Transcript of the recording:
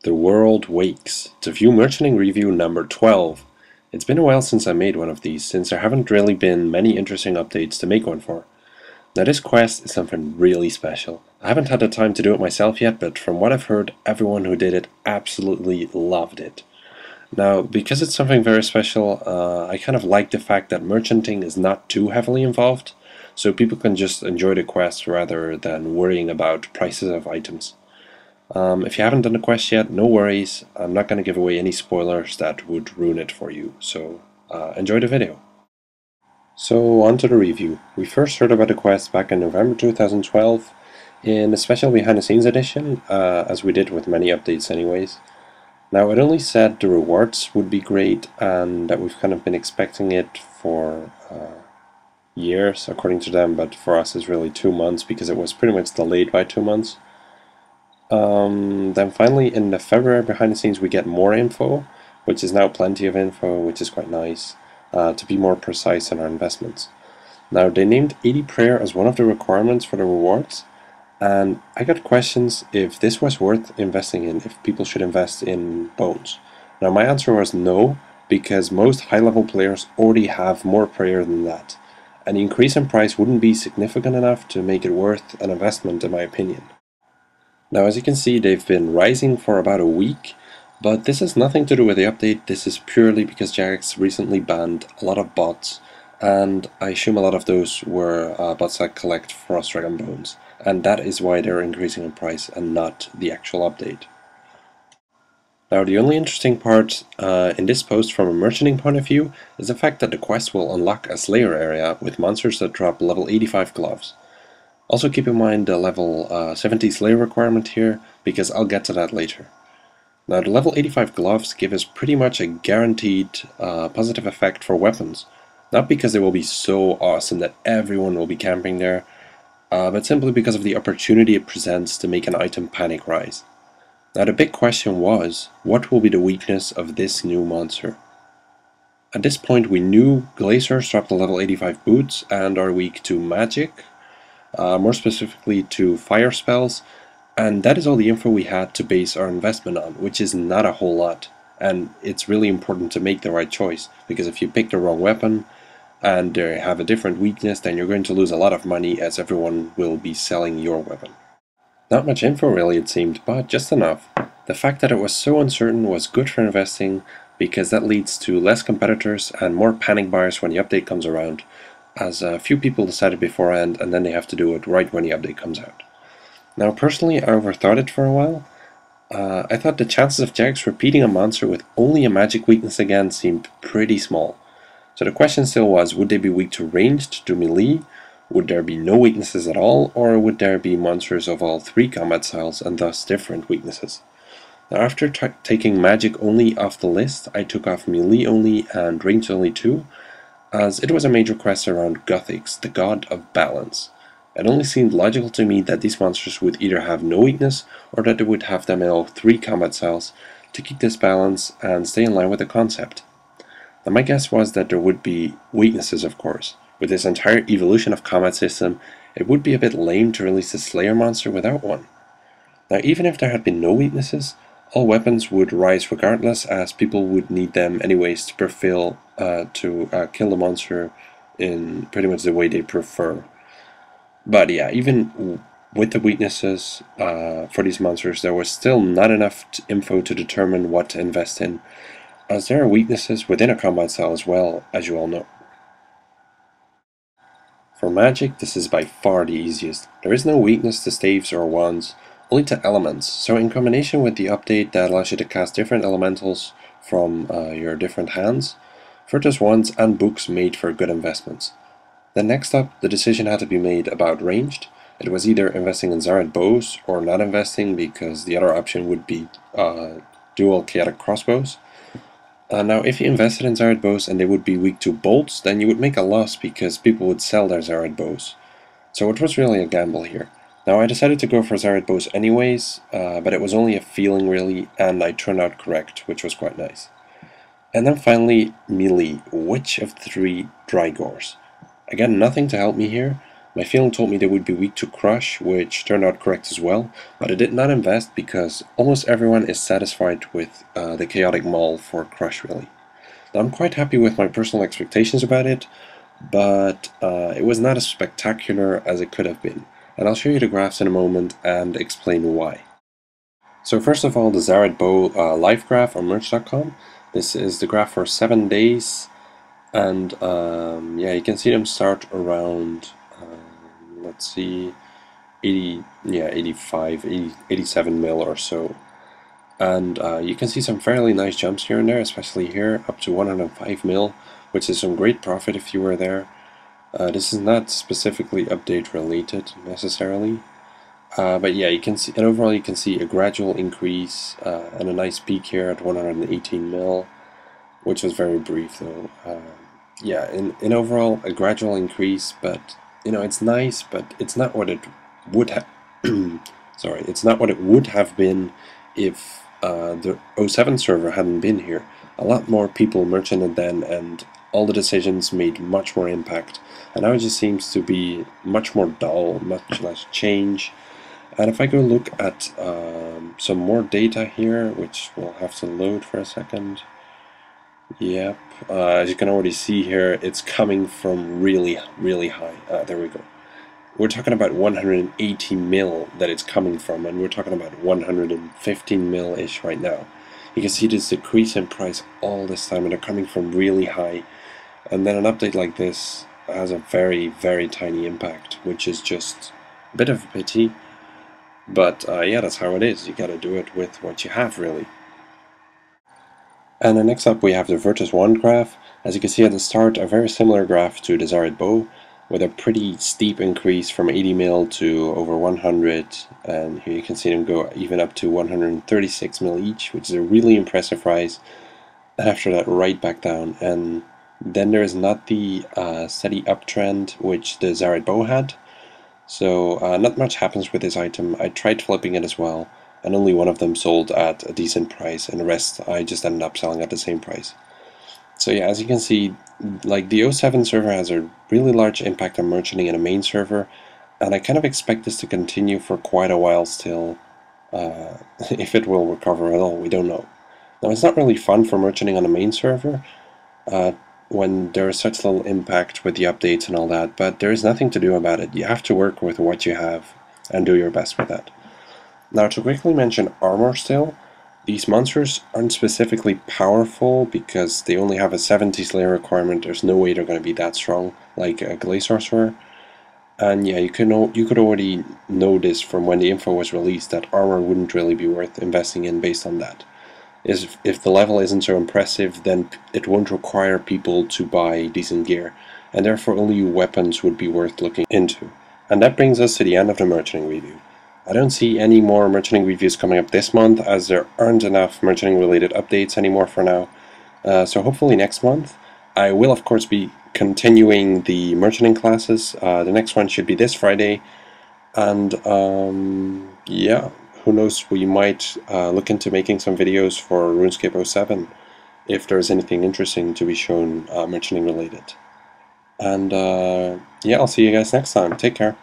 The world wakes to view merchanting review number 12. It's been a while since I made one of these, since there haven't really been many interesting updates to make one for. Now this quest is something really special. I haven't had the time to do it myself yet, but from what I've heard, everyone who did it absolutely loved it. Now, because it's something very special, I kind of like the fact that merchanting is not too heavily involved, so people can just enjoy the quest rather than worrying about prices of items. If you haven't done the quest yet, no worries. I'm not going to give away any spoilers that would ruin it for you, so enjoy the video. So on to the review. We first heard about the quest back in November 2012 in a special behind the scenes edition, as we did with many updates anyways. Now it only said the rewards would be great and that we've kind of been expecting it for years according to them, but for us it's really 2 months because it was pretty much delayed by 2 months. Then finally in the February behind the scenes we get more info, which is now plenty of info, which is quite nice, to be more precise in our investments. Now they named 80 prayer as one of the requirements for the rewards, and I got questions if this was worth investing in, if people should invest in bones. Now my answer was no, because most high-level players already have more prayer than that, and the increase in price wouldn't be significant enough to make it worth an investment in my opinion. Now as you can see, they've been rising for about a week, but this has nothing to do with the update. This is purely because Jagex recently banned a lot of bots, and I assume a lot of those were bots that collect Frost Dragon bones, and that is why they're increasing in price and not the actual update. Now the only interesting part in this post from a merchanting point of view is the fact that the quest will unlock a Slayer area with monsters that drop level 85 gloves. Also keep in mind the level 70 Slayer requirement here, because I'll get to that later. Now the level 85 gloves give us pretty much a guaranteed positive effect for weapons, not because they will be so awesome that everyone will be camping there, but simply because of the opportunity it presents to make an item panic rise. Now the big question was, what will be the weakness of this new monster? At this point we knew Glaciers drop the level 85 boots and are weak to magic, more specifically to fire spells, and that is all the info we had to base our investment on, which is not a whole lot. And it's really important to make the right choice, because if you pick the wrong weapon and they have a different weakness, then you're going to lose a lot of money as everyone will be selling your weapon. Not much info really it seemed, but just enough. The fact that it was so uncertain was good for investing, because that leads to less competitors and more panic buyers when the update comes around, as a few people decided beforehand and then they have to do it right when the update comes out. Now personally I overthought it for a while. I thought the chances of Jagex repeating a monster with only a magic weakness again seemed pretty small. So the question still was, would they be weak to ranged, to melee? Would there be no weaknesses at all, or would there be monsters of all three combat styles and thus different weaknesses? Now after taking magic only off the list, I took off melee only and ranged only too, as it was a major quest around Gothix, the god of balance. It only seemed logical to me that these monsters would either have no weakness or that they would have them in all three combat styles to keep this balance and stay in line with the concept. Now my guess was that there would be weaknesses, of course. With this entire evolution of combat system, it would be a bit lame to release a Slayer monster without one. Now even if there had been no weaknesses, all weapons would rise regardless, as people would need them anyways to kill the monster in pretty much the way they prefer. But yeah, even with the weaknesses for these monsters, there was still not enough info to determine what to invest in, as there are weaknesses within a combat style as well, as you all know. For magic, this is by far the easiest. There is no weakness to staves or wands, only to elements, so in combination with the update that allows you to cast different elementals from your different hands, Virtus wands and books made for good investments. Then next up, the decision had to be made about ranged. It was either investing in Zaryte bows or not investing, because the other option would be dual chaotic crossbows. Now if you invested in Zaryte bows and they would be weak to bolts, then you would make a loss because people would sell their Zaryte bows. So it was really a gamble here. Now I decided to go for Zaryte bows anyways, but it was only a feeling really, and I turned out correct, which was quite nice. And then finally, melee, which of the three Drygors? Again, nothing to help me here, My feeling told me they would be weak to crush, which turned out correct as well, but I did not invest because almost everyone is satisfied with the chaotic mall for crush, really. Now, I'm quite happy with my personal expectations about it, but it was not as spectacular as it could have been. And I'll show you the graphs in a moment and explain why. So first of all, the Zaryte bow live graph on merch.com. This is the graph for 7 days, and yeah, you can see them start around, let's see, 80, yeah, 85, 80, 87 mil or so. And you can see some fairly nice jumps here and there, especially here, up to 105 mil, which is some great profit if you were there. This is not specifically update related necessarily, but yeah, you can see, and overall you can see a gradual increase and a nice peak here at 118 mil, which was very brief though. Yeah, in overall a gradual increase, but you know, it's nice, but it's not what it would have. Sorry, it's not what it would have been if the 07 server hadn't been here. A lot more people merchanted then, and all the decisions made much more impact. And now it just seems to be much more dull, much less change. And if I go look at some more data here, which we'll have to load for a second. Yep, as you can already see here, it's coming from really, really high. There we go. We're talking about 180 mil that it's coming from, and we're talking about 115 mil-ish right now. You can see this decrease in price all this time, and they're coming from really high. And then an update like this has a very, very tiny impact, which is just a bit of a pity. But yeah, that's how it is. You gotta do it with what you have, really. And then next up we have the Virtus 1 graph. As you can see at the start, a very similar graph to the Zaryte bow, with a pretty steep increase from 80 mil to over 100, and here you can see them go even up to 136 mil each, which is a really impressive rise. After that, right back down, and then there is not the steady uptrend which the Zaryte bow had. So not much happens with this item. I tried flipping it as well, and only one of them sold at a decent price, and the rest I just ended up selling at the same price. So yeah, as you can see, like the 07 server has a really large impact on merchanting in a main server, and I kind of expect this to continue for quite a while still. If it will recover at all, we don't know. Now, it's not really fun for merchanting on a main server when there is such little impact with the updates and all that, but there is nothing to do about it. You have to work with what you have and do your best with that. Now, to quickly mention armor still, these monsters aren't specifically powerful because they only have a 70 slayer requirement. There's no way they're going to be that strong like a Glaze Sorcerer. And yeah, you could already know this from when the info was released that armor wouldn't really be worth investing in based on that. If the level isn't so impressive, then it won't require people to buy decent gear, and therefore only weapons would be worth looking into. And that brings us to the end of the merchanting review. I don't see any more merchanting reviews coming up this month, as there aren't enough merchanting related updates anymore for now. So hopefully next month. I will of course be continuing the merchanting classes. The next one should be this Friday, and yeah, who knows, we might look into making some videos for RuneScape 07 if there's anything interesting to be shown merchanting related. And yeah, I'll see you guys next time. Take care.